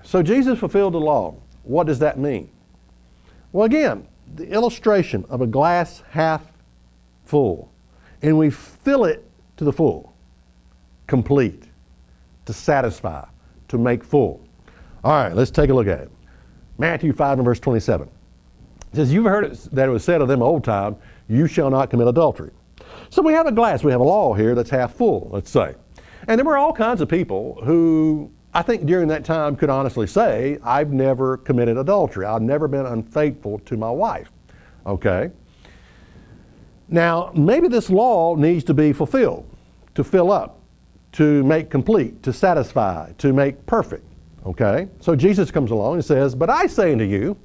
So Jesus fulfilled the law. What does that mean? Well, again, the illustration of a glass half full, and we fill it to the full, complete, to satisfy, to make full. All right, let's take a look at it. Matthew 5 and verse 27. It says, you've heard it, that it was said of them old time, you shall not commit adultery. So we have a glass, we have a law here that's half full, let's say. And there were all kinds of people who I think during that time could honestly say, I've never committed adultery. I've never been unfaithful to my wife. Okay? Now, maybe this law needs to be fulfilled, to fill up, to make complete, to satisfy, to make perfect. Okay? So Jesus comes along and says, but I say unto you,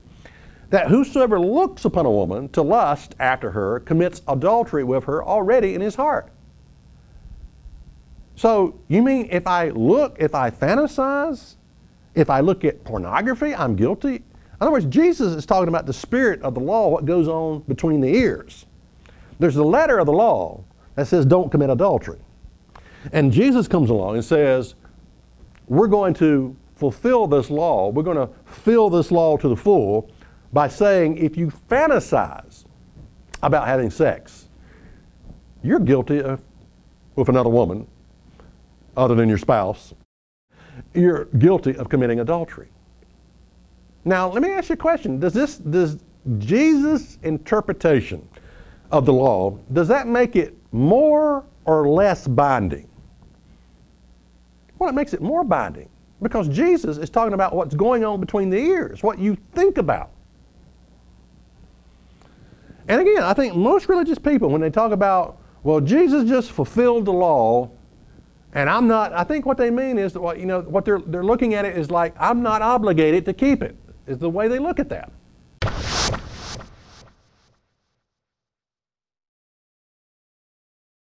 that whosoever looks upon a woman to lust after her commits adultery with her already in his heart. So you mean if I fantasize, if I look at pornography, I'm guilty? In other words, Jesus is talking about the spirit of the law, what goes on between the ears. There's the letter of the law that says don't commit adultery. And Jesus comes along and says, we're going to fulfill this law. We're going to fill this law to the full by saying if you fantasize about having sex, you're guilty with another woman other than your spouse. You're guilty of committing adultery. Now, let me ask you a question. Does Jesus' interpretation of the law, does that make it more or less binding? Well, it makes it more binding because Jesus is talking about what's going on between the ears, what you think about. And again, I think most religious people, when they talk about, well, Jesus just fulfilled the law, and I'm not, I think what they mean is that what they're looking at it is like, I'm not obligated to keep it, is the way they look at that.